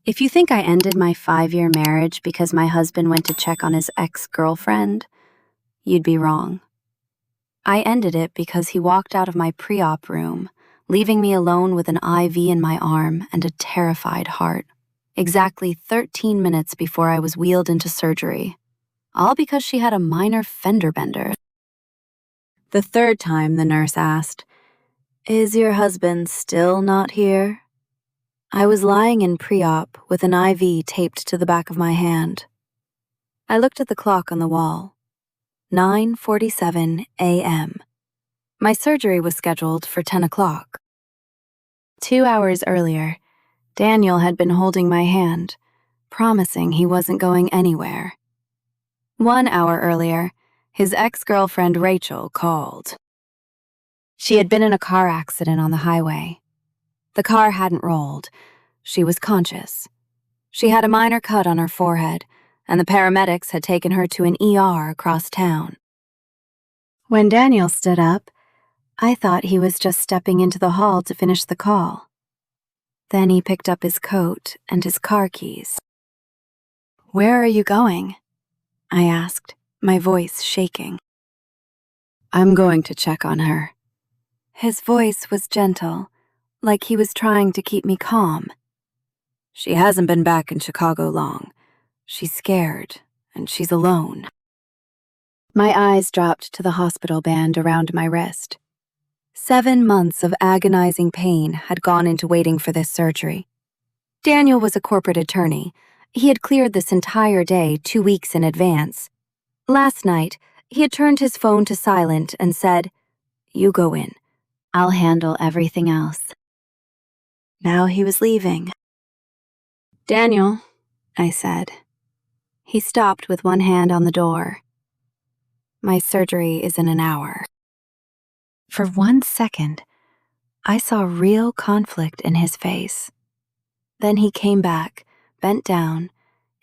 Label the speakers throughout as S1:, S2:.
S1: If you think I ended my 5-year marriage because my husband went to check on his ex-girlfriend, you'd be wrong. I ended it because he walked out of my pre-op room, leaving me alone with an IV in my arm and a terrified heart, exactly 13 minutes before I was wheeled into surgery, all because she had a minor fender bender. The third time, the nurse asked, "Is your husband still not here?" I was lying in pre-op with an IV taped to the back of my hand. I looked at the clock on the wall. 9:47 a.m. My surgery was scheduled for 10 o'clock. 2 hours earlier, Daniel had been holding my hand, promising he wasn't going anywhere. 1 hour earlier, his ex-girlfriend Rachel called. She had been in a car accident on the highway. The car hadn't rolled. She was conscious. She had a minor cut on her forehead, and the paramedics had taken her to an ER across town. When Daniel stood up, I thought he was just stepping into the hall to finish the call. Then he picked up his coat and his car keys. "Where are you going?" I asked, my voice shaking. "I'm going to check on her." His voice was gentle, like he was trying to keep me calm. "She hasn't been back in Chicago long. She's scared, and she's alone." My eyes dropped to the hospital band around my wrist. 7 months of agonizing pain had gone into waiting for this surgery. Daniel was a corporate attorney. He had cleared this entire day 2 weeks in advance. Last night, he had turned his phone to silent and said, "You go in. I'll handle everything else." Now he was leaving. "Daniel," I said. He stopped with one hand on the door. "My surgery is in an hour." For 1 second, I saw real conflict in his face. Then he came back, bent down,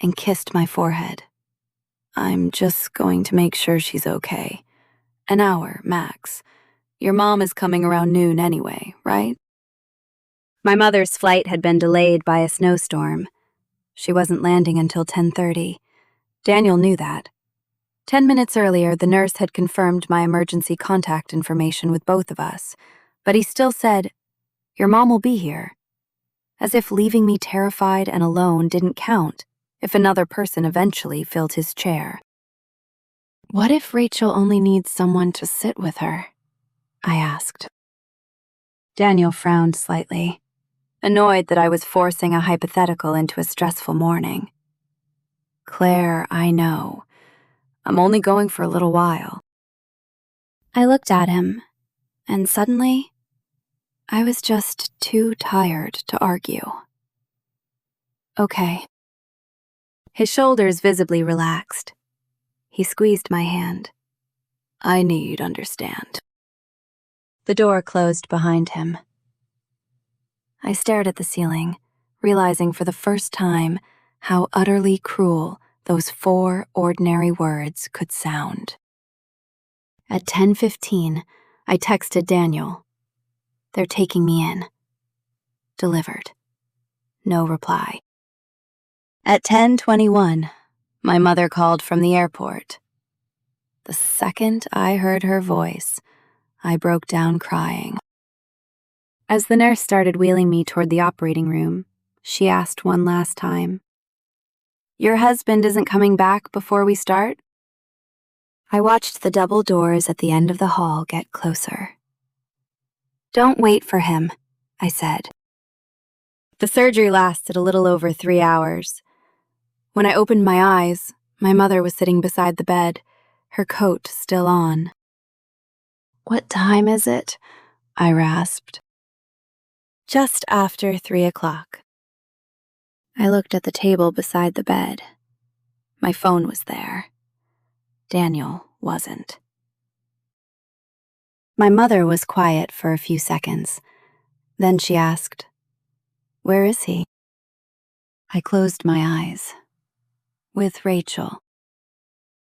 S1: and kissed my forehead. "I'm just going to make sure she's okay. An hour, max. Your mom is coming around noon anyway, right?" My mother's flight had been delayed by a snowstorm. She wasn't landing until 10:30. Daniel knew that. 10 minutes earlier, the nurse had confirmed my emergency contact information with both of us, but he still said, "Your mom will be here," as if leaving me terrified and alone didn't count if another person eventually filled his chair. "What if Rachel only needs someone to sit with her?" I asked. Daniel frowned slightly, annoyed that I was forcing a hypothetical into a stressful morning. "Claire, I know. I'm only going for a little while." I looked at him, and suddenly, I was just too tired to argue. "Okay." His shoulders visibly relaxed. He squeezed my hand. "I need understand." The door closed behind him. I stared at the ceiling, realizing for the first time how utterly cruel those 4 ordinary words could sound. At 10:15, I texted Daniel, "They're taking me in." Delivered. No reply. At 10:21, my mother called from the airport. The second I heard her voice, I broke down crying. As the nurse started wheeling me toward the operating room, she asked one last time, "Your husband isn't coming back before we start?" I watched the double doors at the end of the hall get closer. "Don't wait for him," I said. The surgery lasted a little over 3 hours. When I opened my eyes, my mother was sitting beside the bed, her coat still on. "What time is it?" I rasped. "Just after 3 o'clock. I looked at the table beside the bed. My phone was there. Daniel wasn't. My mother was quiet for a few seconds. Then she asked, "Where is he?" I closed my eyes. "With Rachel."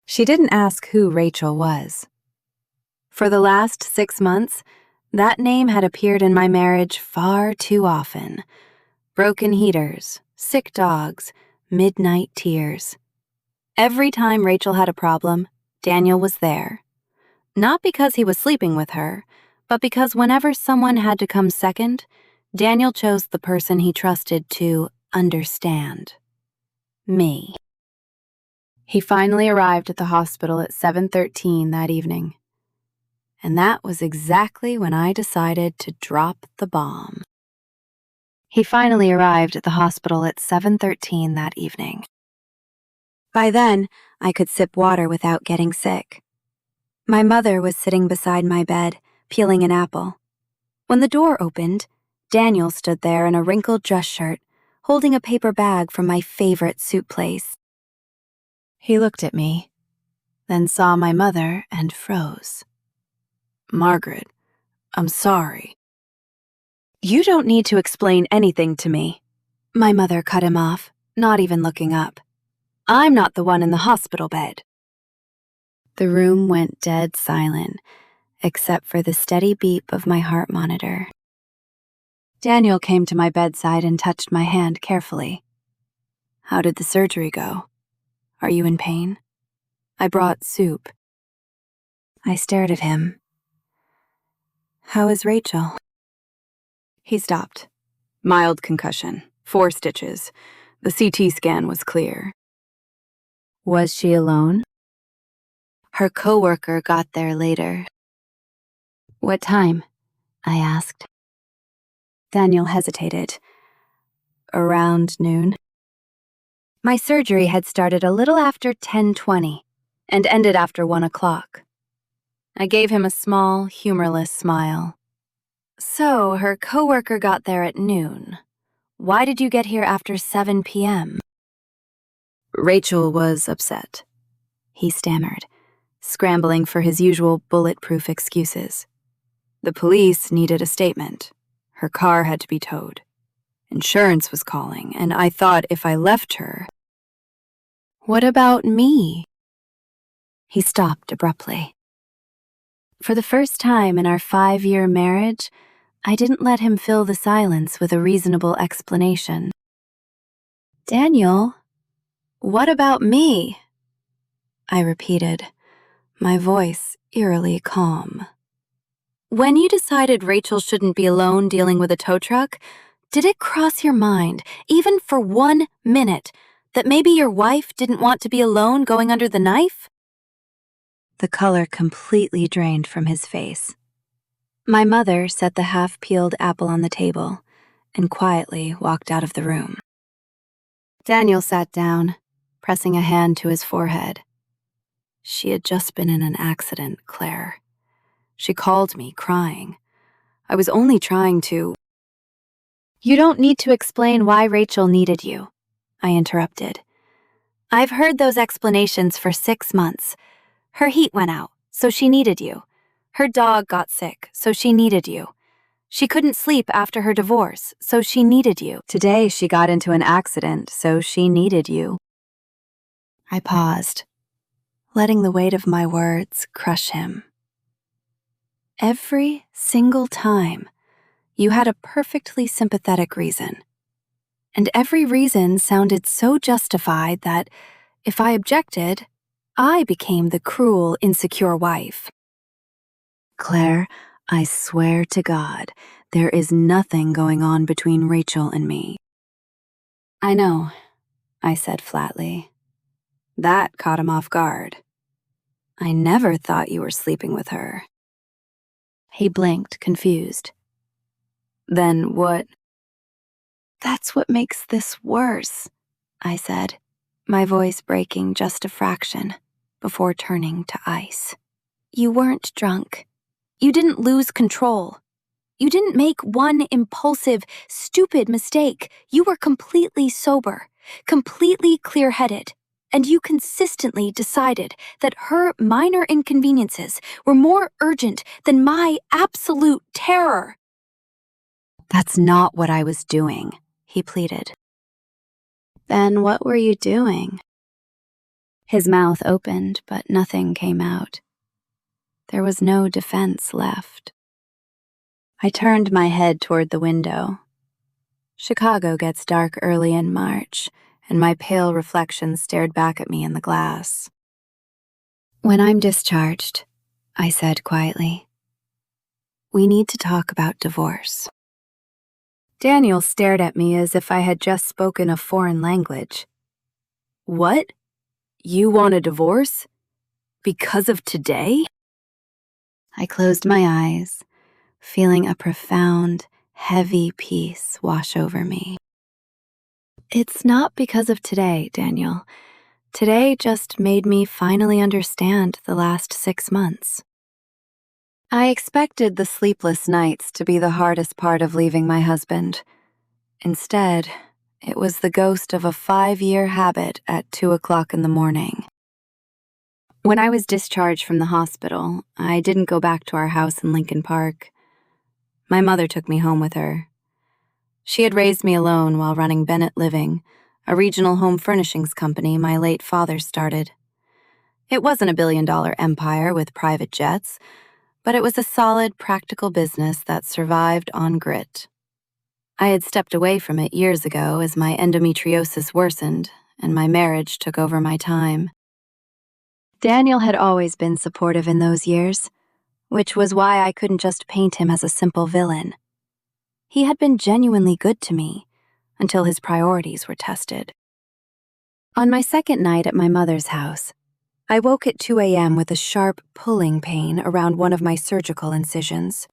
S1: She didn't ask who Rachel was. For the last 6 months, that name had appeared in my marriage far too often. Broken heaters, sick dogs, midnight tears. Every time Rachel had a problem, Daniel was there. Not because he was sleeping with her, but because whenever someone had to come second, Daniel chose the person he trusted to understand. Me. He finally arrived at the hospital at 7:13 that evening. And that was exactly when I decided to drop the bomb. He finally arrived at the hospital at 7:13 that evening. By then, I could sip water without getting sick. My mother was sitting beside my bed, peeling an apple. When the door opened, Daniel stood there in a wrinkled dress shirt, holding a paper bag from my favorite soup place. He looked at me, then saw my mother and froze. "Margaret, I'm sorry." "You don't need to explain anything to me." My mother cut him off, not even looking up. "I'm not the one in the hospital bed." The room went dead silent, except for the steady beep of my heart monitor. Daniel came to my bedside and touched my hand carefully. "How did the surgery go? Are you in pain?" "I brought soup." I stared at him. "How is Rachel?" He stopped. "Mild concussion, 4 stitches. The CT scan was clear." "Was she alone?" "Her coworker got there later." "What time?" I asked. Daniel hesitated. "Around noon." My surgery had started a little after 10:20 and ended after 1 o'clock. I gave him a small, humorless smile. "So, her coworker got there at noon. Why did you get here after 7 p.m.? "Rachel was upset," he stammered, scrambling for his usual bulletproof excuses. "The police needed a statement. Her car had to be towed. Insurance was calling, and I thought if I left her..." "What about me?" He stopped abruptly. For the first time in our 5-year marriage, I didn't let him fill the silence with a reasonable explanation. "Daniel, what about me?" I repeated, my voice eerily calm. "When you decided Rachel shouldn't be alone dealing with a tow truck, did it cross your mind, even for 1 minute, that maybe your wife didn't want to be alone going under the knife?" The color completely drained from his face. My mother set the half-peeled apple on the table and quietly walked out of the room. Daniel sat down, pressing a hand to his forehead. "She had just been in an accident, Claire. She called me, crying. I was only trying to..." "You don't need to explain why Rachel needed you," I interrupted. "I've heard those explanations for 6 months. Her heat went out, so she needed you. Her dog got sick, so she needed you. She couldn't sleep after her divorce, so she needed you. Today she got into an accident, so she needed you." I paused, letting the weight of my words crush him. Every single time, you had a perfectly sympathetic reason. And every reason sounded so justified that, if I objected, I became the cruel, insecure wife. "Claire, I swear to God, there is nothing going on between Rachel and me." "I know," I said flatly. That caught him off guard. "I never thought you were sleeping with her." He blinked, confused. "Then what?" "That's what makes this worse," I said, my voice breaking just a fraction before turning to ice. "You weren't drunk. You didn't lose control. You didn't make one impulsive, stupid mistake. You were completely sober, completely clear-headed, and you consistently decided that her minor inconveniences were more urgent than my absolute terror." "That's not what I was doing," he pleaded. "Then what were you doing?" His mouth opened, but nothing came out. There was no defense left. I turned my head toward the window. Chicago gets dark early in March, and my pale reflection stared back at me in the glass. "When I'm discharged," I said quietly, "we need to talk about divorce." Daniel stared at me as if I had just spoken a foreign language. "What? You want a divorce? Because of today?" I closed my eyes, feeling a profound, heavy peace wash over me. "It's not because of today, Daniel. Today just made me finally understand the last 6 months." I expected the sleepless nights to be the hardest part of leaving my husband. Instead, it was the ghost of a 5-year habit at 2 o'clock in the morning. When I was discharged from the hospital, I didn't go back to our house in Lincoln Park. My mother took me home with her. She had raised me alone while running Bennett Living, a regional home furnishings company my late father started. It wasn't a billion-dollar empire with private jets, but it was a solid, practical business that survived on grit. I had stepped away from it years ago as my endometriosis worsened and my marriage took over my time. Daniel had always been supportive in those years, which was why I couldn't just paint him as a simple villain. He had been genuinely good to me until his priorities were tested. On my second night at my mother's house, I woke at 2 a.m. with a sharp pulling pain around one of my surgical incisions.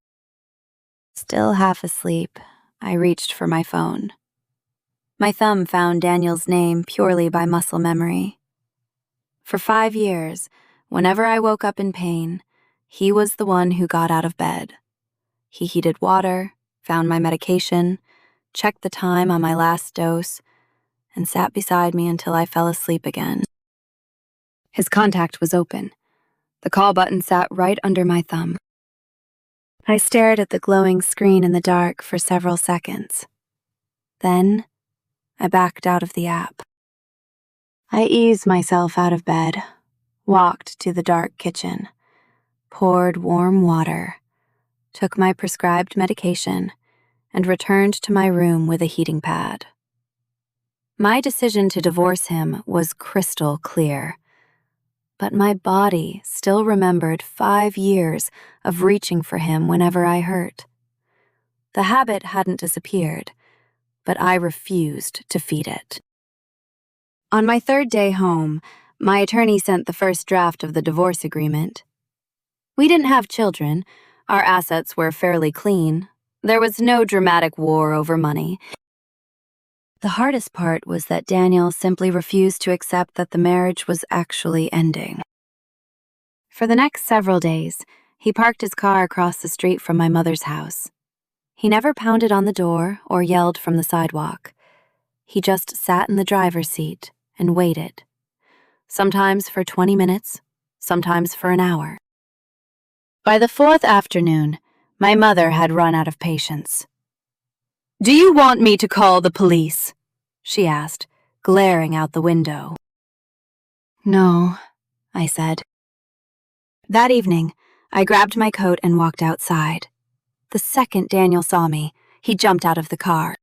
S1: Still half asleep, I reached for my phone. My thumb found Daniel's name purely by muscle memory. For 5 years, whenever I woke up in pain, he was the one who got out of bed. He heated water, found my medication, checked the time on my last dose, and sat beside me until I fell asleep again. His contact was open. The call button sat right under my thumb. I stared at the glowing screen in the dark for several seconds. Then, I backed out of the app. I eased myself out of bed, walked to the dark kitchen, poured warm water, took my prescribed medication, and returned to my room with a heating pad. My decision to divorce him was crystal clear, but my body still remembered 5 years of reaching for him whenever I hurt. The habit hadn't disappeared, but I refused to feed it. On my 3rd day home, my attorney sent the first draft of the divorce agreement. We didn't have children. Our assets were fairly clean. There was no dramatic war over money. The hardest part was that Daniel simply refused to accept that the marriage was actually ending. For the next several days, he parked his car across the street from my mother's house. He never pounded on the door or yelled from the sidewalk. He just sat in the driver's seat and waited. Sometimes for 20 minutes, sometimes for an hour. By the 4th afternoon, my mother had run out of patience. "Do you want me to call the police?" she asked, glaring out the window. "No," I said. That evening, I grabbed my coat and walked outside. The second Daniel saw me, he jumped out of the car.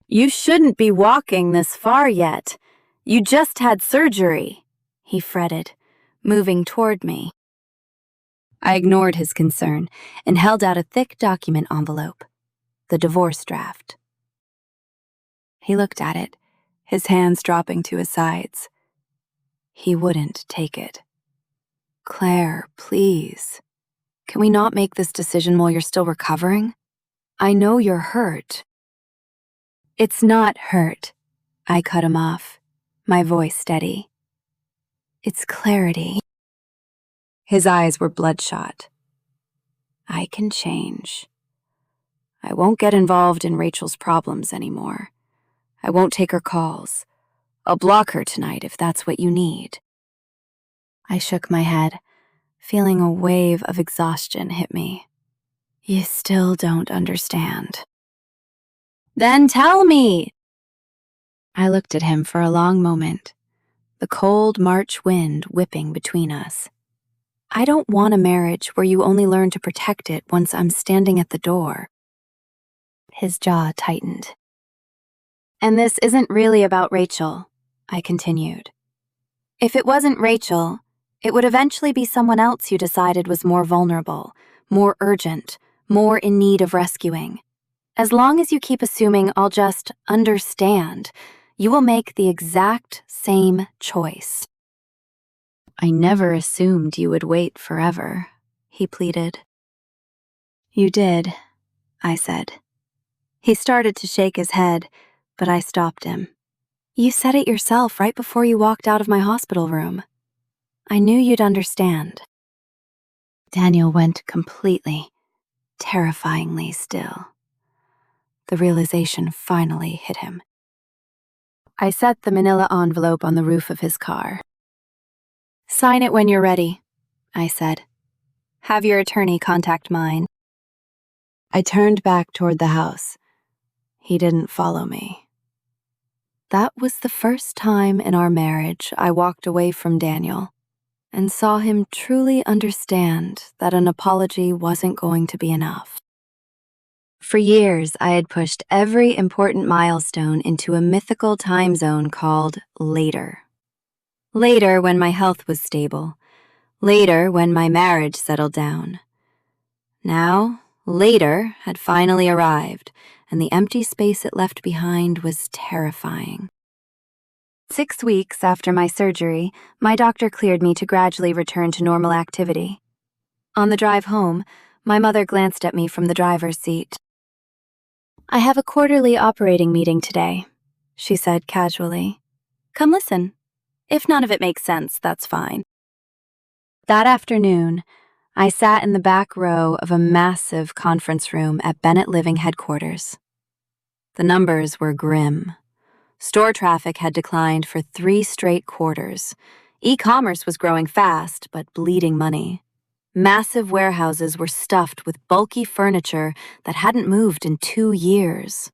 S1: "You shouldn't be walking this far yet. You just had surgery," he fretted, moving toward me. I ignored his concern and held out a thick document envelope, the divorce draft. He looked at it, his hands dropping to his sides. He wouldn't take it. "Claire, please. Can we not make this decision while you're still recovering? I know you're hurt." "It's not hurt," I cut him off, my voice steady. "It's clarity." His eyes were bloodshot. "I can change. I won't get involved in Rachel's problems anymore. I won't take her calls. I'll block her tonight if that's what you need." I shook my head, feeling a wave of exhaustion hit me. "You still don't understand." "Then tell me!" I looked at him for a long moment, the cold March wind whipping between us. "I don't want a marriage where you only learn to protect it once I'm standing at the door." His jaw tightened. And this isn't really about Rachel, I continued. If it wasn't Rachel, it would eventually be someone else you decided was more vulnerable, more urgent, more in need of rescuing. As long as you keep assuming I'll just understand, you will make the exact same choice. I never assumed you would wait forever, he pleaded. You did, I said. He started to shake his head, but I stopped him. You said it yourself right before you walked out of my hospital room. I knew you'd understand. Daniel went completely, terrifyingly still. The realization finally hit him. I set the manila envelope on the roof of his car. Sign it when you're ready, I said. Have your attorney contact mine. I turned back toward the house. He didn't follow me. That was the first time in our marriage I walked away from Daniel and saw him truly understand that an apology wasn't going to be enough. For years, I had pushed every important milestone into a mythical time zone called later. Later when my health was stable. Later when my marriage settled down. Now, later had finally arrived, and the empty space it left behind was terrifying. 6 weeks after my surgery, my doctor cleared me to gradually return to normal activity. On the drive home, my mother glanced at me from the driver's seat. I have a quarterly operating meeting today, she said casually. Come listen. If none of it makes sense, that's fine. That afternoon, I sat in the back row of a massive conference room at Bennett Living headquarters. The numbers were grim. Store traffic had declined for 3 straight quarters. E-commerce was growing fast, but bleeding money. Massive warehouses were stuffed with bulky furniture that hadn't moved in 2 years.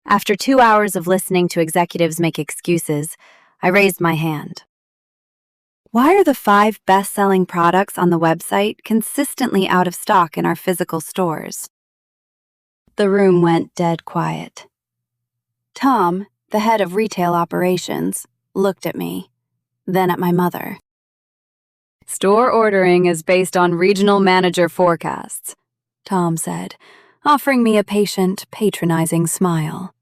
S1: After 2 hours of listening to executives make excuses, I raised my hand. Why are the 5 best-selling products on the website consistently out of stock in our physical stores? The room went dead quiet. Tom, the head of retail operations, looked at me, then at my mother. Store ordering is based on regional manager forecasts, Tom said, offering me a patient, patronizing smile.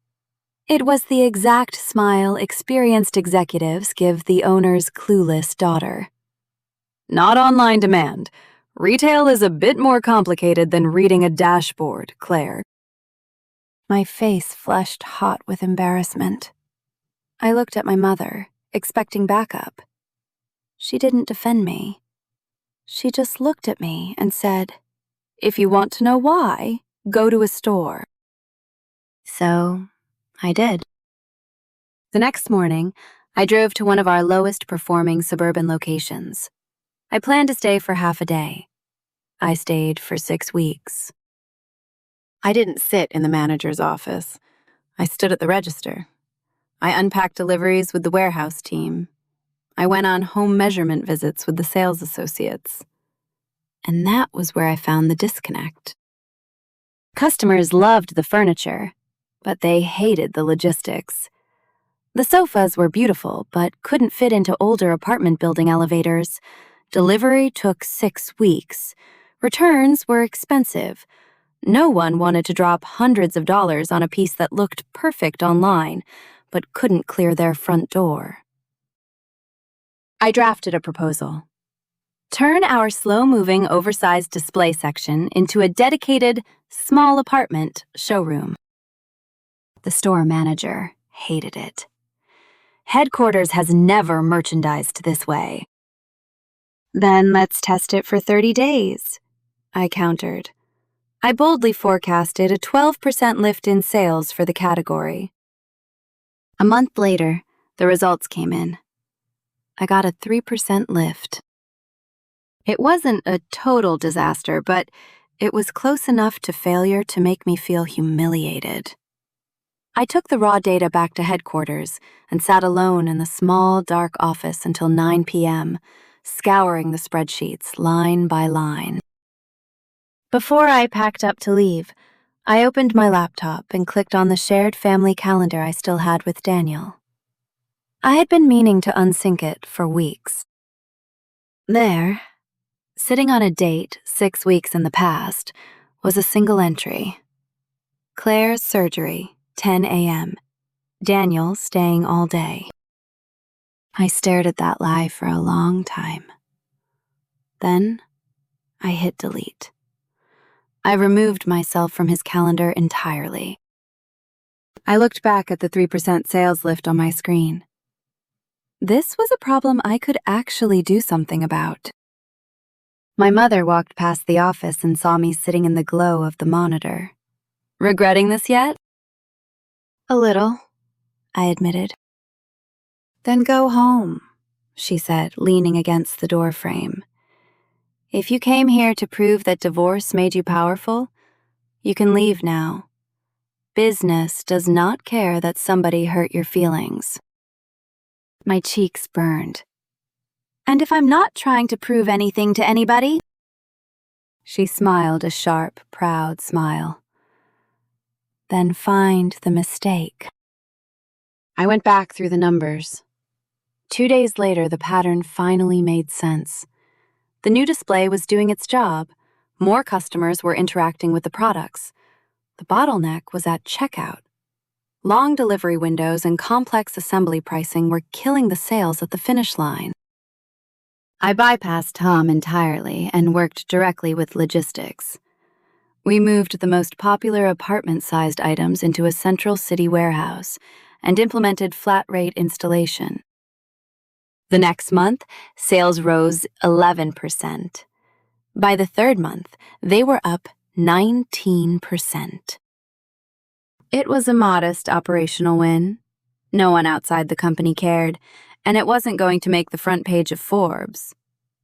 S1: It was the exact smile experienced executives give the owner's clueless daughter. Not online demand. Retail is a bit more complicated than reading a dashboard, Claire. My face flushed hot with embarrassment. I looked at my mother, expecting backup. She didn't defend me. She just looked at me and said, "If you want to know why, go to a store." So, I did. The next morning, I drove to one of our lowest performing suburban locations. I planned to stay for half a day. I stayed for 6 weeks. I didn't sit in the manager's office. I stood at the register. I unpacked deliveries with the warehouse team. I went on home measurement visits with the sales associates. And that was where I found the disconnect. Customers loved the furniture, but they hated the logistics. The sofas were beautiful, but couldn't fit into older apartment building elevators. Delivery took 6 weeks. Returns were expensive. No one wanted to drop hundreds of dollars on a piece that looked perfect online, but couldn't clear their front door. I drafted a proposal. Turn our slow-moving, oversized display section into a dedicated, small apartment showroom. The store manager hated it. Headquarters has never merchandised this way. Then let's test it for 30 days, I countered. I boldly forecasted a 12% lift in sales for the category. A month later, the results came in. I got a 3% lift. It wasn't a total disaster, but it was close enough to failure to make me feel humiliated. I took the raw data back to headquarters and sat alone in the small, dark office until 9 p.m., scouring the spreadsheets line by line. Before I packed up to leave, I opened my laptop and clicked on the shared family calendar I still had with Daniel. I had been meaning to unsync it for weeks. There, sitting on a date 6 weeks in the past, was a single entry. Claire's surgery, 10 a.m. Daniel staying all day. I stared at that lie for a long time. Then, I hit delete. I removed myself from his calendar entirely. I looked back at the 3% sales lift on my screen. This was a problem I could actually do something about. My mother walked past the office and saw me sitting in the glow of the monitor. Regretting this yet? A little, I admitted. Then go home, she said, leaning against the door frame. If you came here to prove that divorce made you powerful, you can leave now. Business does not care that somebody hurt your feelings. My cheeks burned. And if I'm not trying to prove anything to anybody? She smiled a sharp, proud smile. Then find the mistake. I went back through the numbers. 2 days later, the pattern finally made sense. The new display was doing its job. More customers were interacting with the products. The bottleneck was at checkout. Long delivery windows and complex assembly pricing were killing the sales at the finish line. I bypassed Tom entirely and worked directly with logistics. We moved the most popular apartment-sized items into a central city warehouse and implemented flat-rate installation. The next month, sales rose 11%. By the third month, they were up 19%. It was a modest operational win. No one outside the company cared, and it wasn't going to make the front page of Forbes.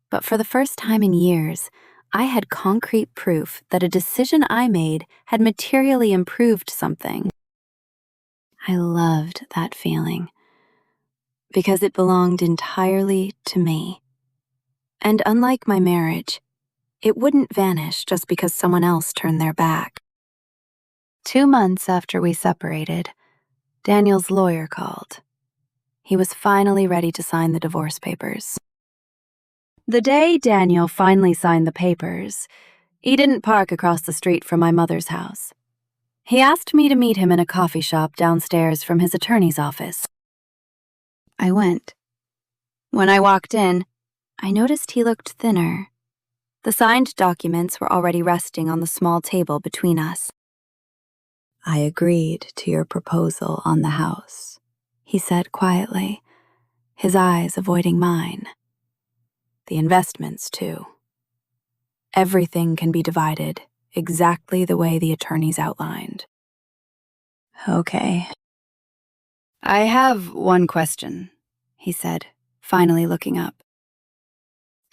S1: But for the first time in years, I had concrete proof that a decision I made had materially improved something. I loved that feeling, because it belonged entirely to me. And unlike my marriage, it wouldn't vanish just because someone else turned their back. 2 months after we separated, Daniel's lawyer called. He was finally ready to sign the divorce papers. The day Daniel finally signed the papers, he didn't park across the street from my mother's house. He asked me to meet him in a coffee shop downstairs from his attorney's office. I went. When I walked in, I noticed he looked thinner. The signed documents were already resting on the small table between us. I agreed to your proposal on the house, he said quietly, his eyes avoiding mine. The investments, too. Everything can be divided exactly the way the attorneys outlined. Okay. I have one question, he said, finally looking up.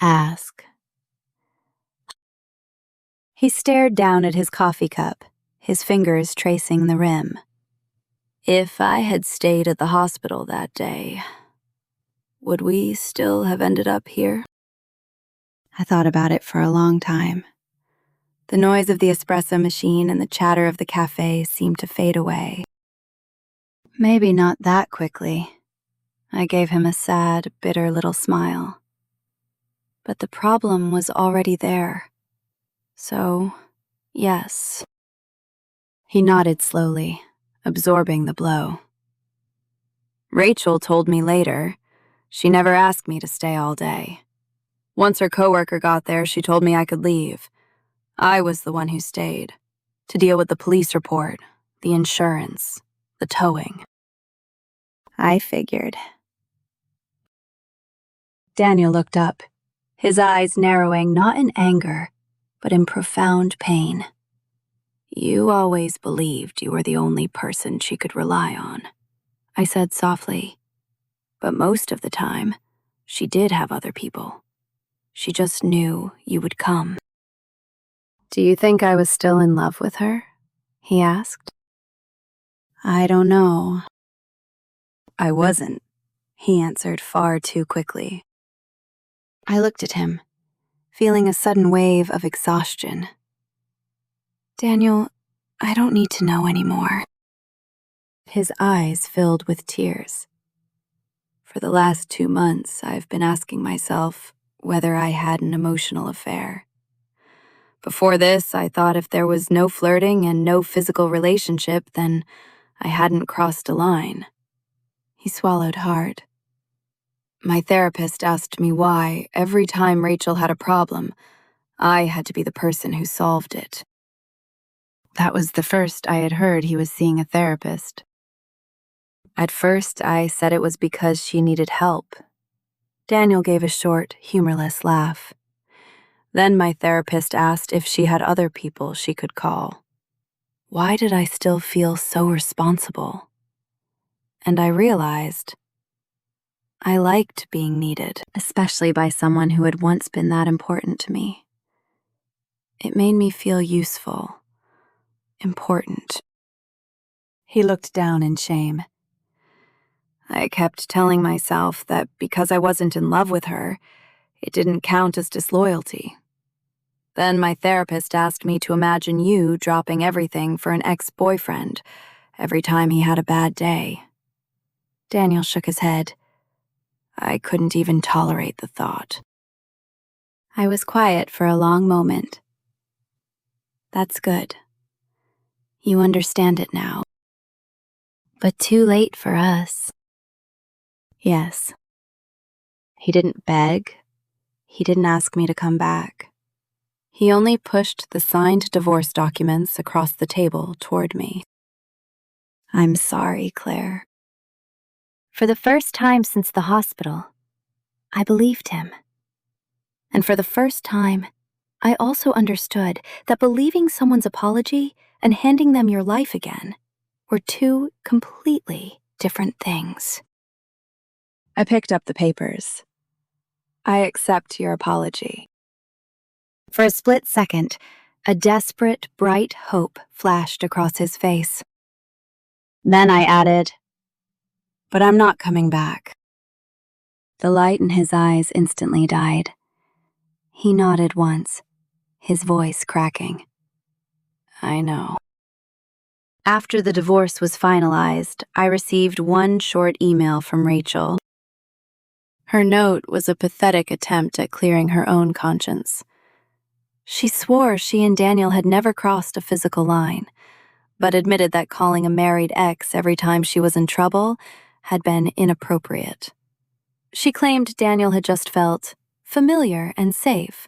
S1: Ask. He stared down at his coffee cup, his fingers tracing the rim. If I had stayed at the hospital that day, would we still have ended up here? I thought about it for a long time. The noise of the espresso machine and the chatter of the cafe seemed to fade away. Maybe not that quickly. I gave him a sad, bitter little smile. But the problem was already there. So, yes. He nodded slowly, absorbing the blow. Rachel told me later, she never asked me to stay all day. Once her coworker got there, she told me I could leave. I was the one who stayed, to deal with the police report, the insurance, the towing. I figured. Daniel looked up, his eyes narrowing not in anger, but in profound pain. You always believed you were the only person she could rely on, I said softly. But most of the time, she did have other people. She just knew you would come. Do you think I was still in love with her? He asked. I don't know. I wasn't, he answered far too quickly. I looked at him, feeling a sudden wave of exhaustion. Daniel, I don't need to know anymore. His eyes filled with tears. For the last 2 months, I've been asking myself whether I had an emotional affair. Before this, I thought if there was no flirting and no physical relationship, then I hadn't crossed a line. He swallowed hard. My therapist asked me why, every time Rachel had a problem, I had to be the person who solved it. That was the first I had heard he was seeing a therapist. At first, I said it was because she needed help. Daniel gave a short, humorless laugh. Then my therapist asked if she had other people she could call. Why did I still feel so responsible? And I realized I liked being needed, especially by someone who had once been that important to me. It made me feel useful, important. He looked down in shame. I kept telling myself that because I wasn't in love with her, it didn't count as disloyalty. Then my therapist asked me to imagine you dropping everything for an ex-boyfriend every time he had a bad day. Daniel shook his head. I couldn't even tolerate the thought. I was quiet for a long moment. That's good. You understand it now. But too late for us. Yes. He didn't beg. He didn't ask me to come back. He only pushed the signed divorce documents across the table toward me. I'm sorry, Claire. For the first time since the hospital, I believed him. And for the first time, I also understood that believing someone's apology and handing them your life again were two completely different things. I picked up the papers. I accept your apology. For a split second, a desperate, bright hope flashed across his face. Then I added, but I'm not coming back. The light in his eyes instantly died. He nodded once, his voice cracking. I know. After the divorce was finalized, I received one short email from Rachel. Her note was a pathetic attempt at clearing her own conscience. She swore she and Daniel had never crossed a physical line, but admitted that calling a married ex every time she was in trouble had been inappropriate. She claimed Daniel had just felt familiar and safe,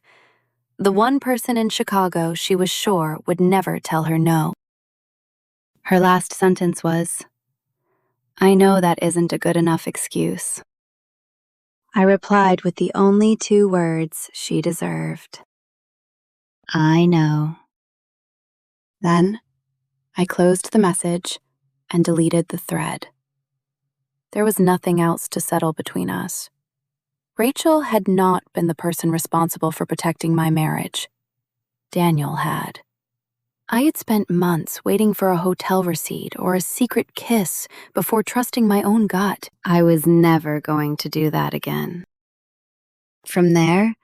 S1: the one person in Chicago she was sure would never tell her no. Her last sentence was, I know that isn't a good enough excuse. I replied with the only 2 words she deserved. I know. Then, I closed the message and deleted the thread. There was nothing else to settle between us. Rachel had not been the person responsible for protecting my marriage. Daniel had. I had spent months waiting for a hotel receipt or a secret kiss before trusting my own gut. I was never going to do that again. From there,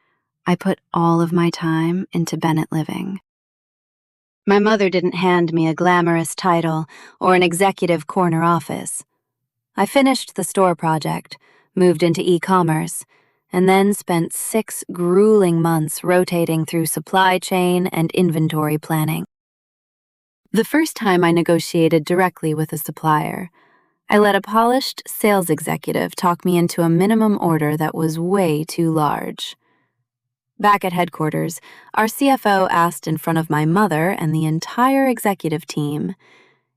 S1: I put all of my time into Bennett Living. My mother didn't hand me a glamorous title or an executive corner office. I finished the store project, moved into e-commerce, and then spent 6 grueling months rotating through supply chain and inventory planning. The first time I negotiated directly with a supplier, I let a polished sales executive talk me into a minimum order that was way too large. Back at headquarters, our CFO asked in front of my mother and the entire executive team,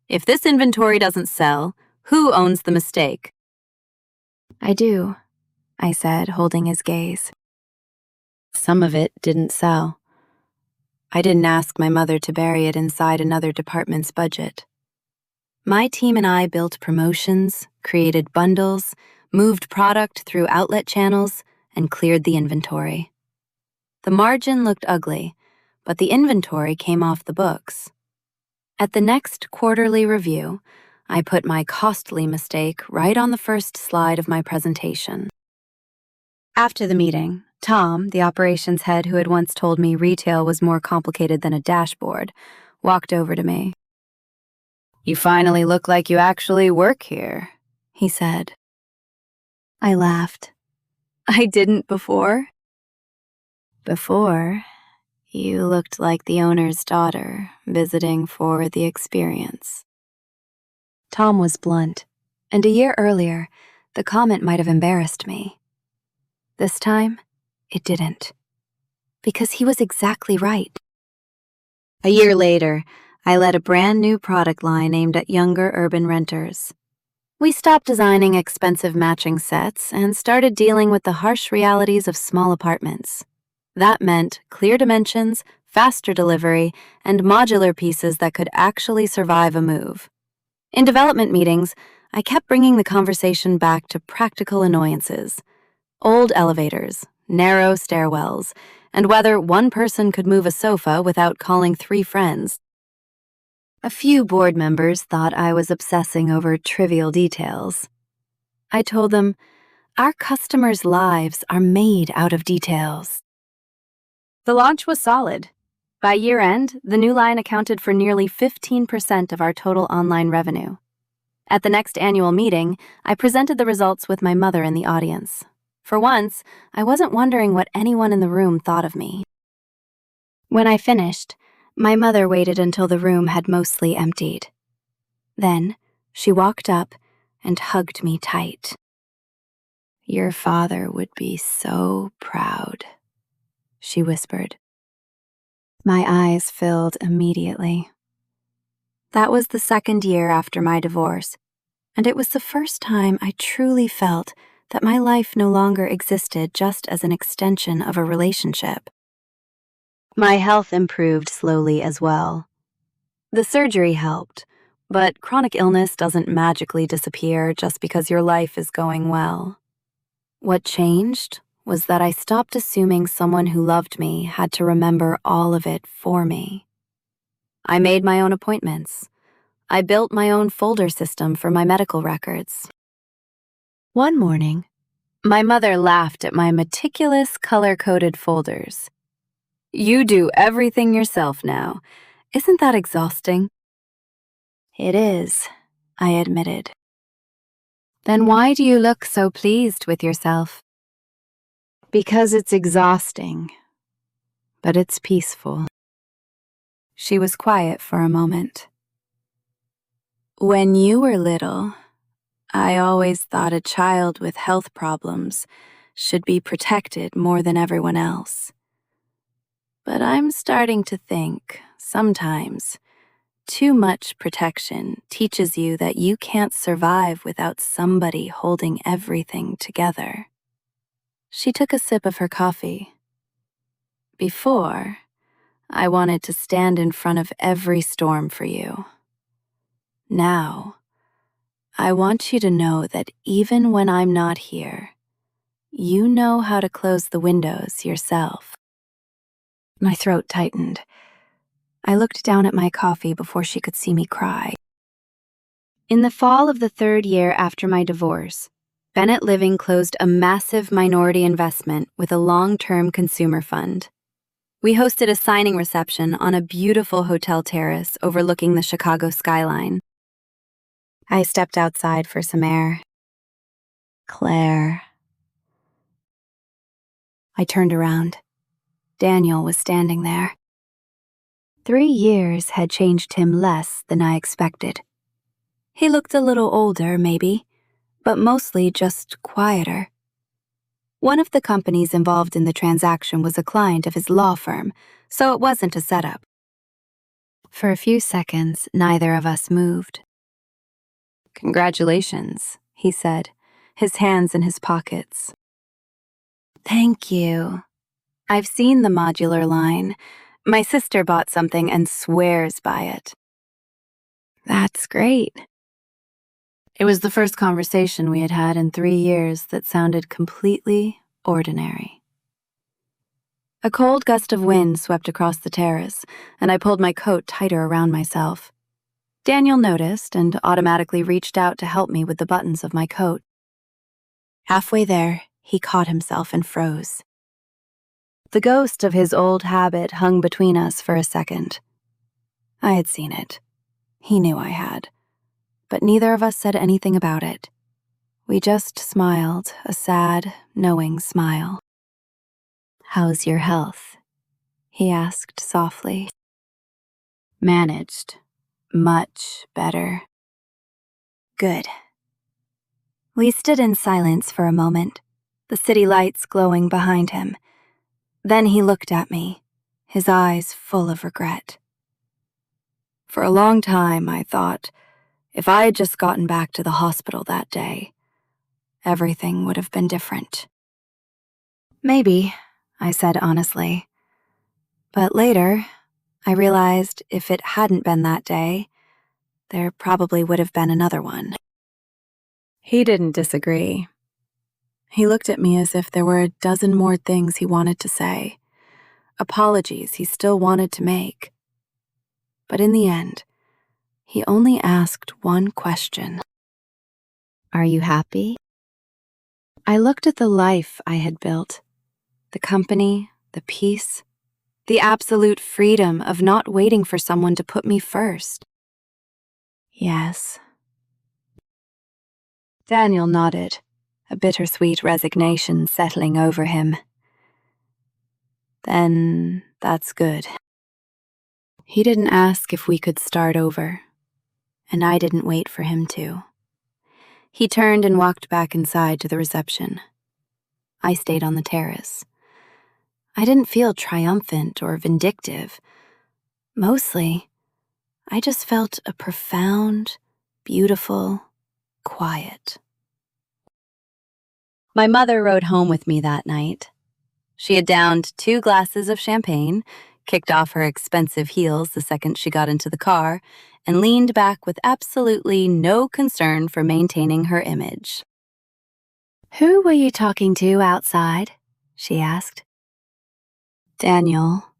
S1: if this inventory doesn't sell, who owns the mistake? I do, I said, holding his gaze. Some of it didn't sell. I didn't ask my mother to bury it inside another department's budget. My team and I built promotions, created bundles, moved product through outlet channels, and cleared the inventory. The margin looked ugly, but the inventory came off the books. At the next quarterly review, I put my costly mistake right on the first slide of my presentation. After the meeting, Tom, the operations head who had once told me retail was more complicated than a dashboard, walked over to me. "You finally look like you actually work here," he said. I laughed. "I didn't before." "Before, you looked like the owner's daughter visiting for the experience." Tom was blunt, and a year earlier, the comment might have embarrassed me. This time, it didn't. Because he was exactly right. A year later, I led a brand new product line aimed at younger urban renters. We stopped designing expensive matching sets and started dealing with the harsh realities of small apartments. That meant clear dimensions, faster delivery, and modular pieces that could actually survive a move. In development meetings, I kept bringing the conversation back to practical annoyances. Old elevators, narrow stairwells, and whether one person could move a sofa without calling 3 friends. A few board members thought I was obsessing over trivial details. I told them, our customers' lives are made out of details. The launch was solid. By year end, the new line accounted for nearly 15% of our total online revenue. At the next annual meeting, I presented the results with my mother in the audience. For once, I wasn't wondering what anyone in the room thought of me. When I finished, my mother waited until the room had mostly emptied. Then, she walked up and hugged me tight. "Your father would be so proud," she whispered. My eyes filled immediately. That was the 2nd year after my divorce, and it was the first time I truly felt that my life no longer existed just as an extension of a relationship. My health improved slowly as well. The surgery helped, but chronic illness doesn't magically disappear just because your life is going well. What changed was that I stopped assuming someone who loved me had to remember all of it for me. I made my own appointments. I built my own folder system for my medical records. One morning, my mother laughed at my meticulous color-coded folders. "You do everything yourself now. Isn't that exhausting?" "It is," I admitted. "Then why do you look so pleased with yourself?" "Because it's exhausting, but it's peaceful." She was quiet for a moment. "When you were little, I always thought a child with health problems should be protected more than everyone else. But I'm starting to think, sometimes, too much protection teaches you that you can't survive without somebody holding everything together." She took a sip of her coffee. "Before, I wanted to stand in front of every storm for you. Now, I want you to know that even when I'm not here, you know how to close the windows yourself." My throat tightened. I looked down at my coffee before she could see me cry. In the fall of the 3rd year after my divorce, Bennett Living closed a massive minority investment with a long-term consumer fund. We hosted a signing reception on a beautiful hotel terrace overlooking the Chicago skyline. I stepped outside for some air. "Claire." I turned around. Daniel was standing there. 3 years had changed him less than I expected. He looked a little older, maybe, but mostly just quieter. One of the companies involved in the transaction was a client of his law firm, so it wasn't a setup. For a few seconds, neither of us moved. "Congratulations," he said, his hands in his pockets. "Thank you. I've seen the modular line. My sister bought something and swears by it." "That's great." It was the first conversation we had had in 3 years that sounded completely ordinary. A cold gust of wind swept across the terrace, and I pulled my coat tighter around myself. Daniel noticed and automatically reached out to help me with the buttons of my coat. Halfway there, he caught himself and froze. The ghost of his old habit hung between us for a second. I had seen it. He knew I had. but neither of us said anything about it. We just smiled, a sad, knowing smile. "How's your health?" he asked softly. "Managed. Much better." "Good." We stood in silence for a moment, the city lights glowing behind him. Then he looked at me, his eyes full of regret. "For a long time, I thought, if I had just gotten back to the hospital that day, everything would have been different." "Maybe," I said honestly. But later, I realized if it hadn't been that day, there probably would have been another one. He didn't disagree. He looked at me as if there were a dozen more things he wanted to say, apologies he still wanted to make. But in the end, he only asked one question. "Are you happy?" I looked at the life I had built, the company, the peace, the absolute freedom of not waiting for someone to put me first. "Yes." Daniel nodded, a bittersweet resignation settling over him. "Then that's good." He didn't ask if we could start over, and I didn't wait for him to. He turned and walked back inside to the reception. I stayed on the terrace. I didn't feel triumphant or vindictive. Mostly, I just felt a profound, beautiful quiet. My mother rode home with me that night. She had downed 2 glasses of champagne, kicked off her expensive heels the second she got into the car, and leaned back with absolutely no concern for maintaining her image. "Who were you talking to outside?" she asked. "Daniel."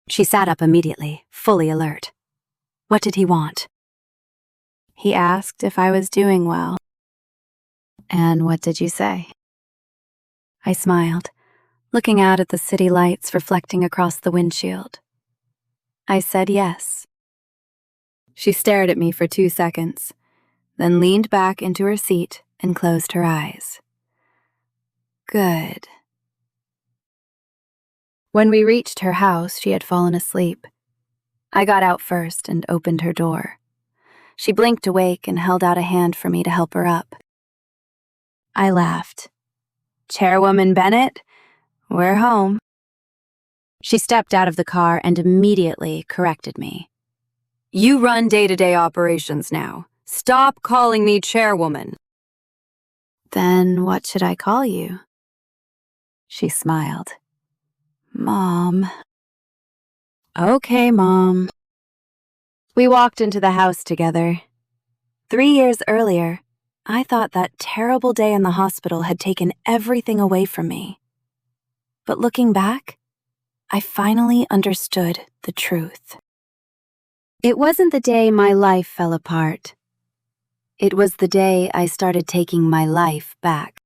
S1: She sat up immediately, fully alert. "What did he want?" "He asked if I was doing well." "And what did you say?" I smiled, looking out at the city lights reflecting across the windshield. I said yes. She stared at me for 2 seconds, then leaned back into her seat and closed her eyes. Good. When we reached her house, she had fallen asleep. I got out first and opened her door. She blinked awake and held out a hand for me to help her up. I laughed. "Chairwoman Bennett, we're home." She stepped out of the car and immediately corrected me. "You run day-to-day operations now. Stop calling me chairwoman." "Then what should I call you?" She smiled. "Mom." "Okay, Mom." We walked into the house together. 3 years earlier, I thought that terrible day in the hospital had taken everything away from me. But looking back, I finally understood the truth. It wasn't the day my life fell apart. It was the day I started taking my life back.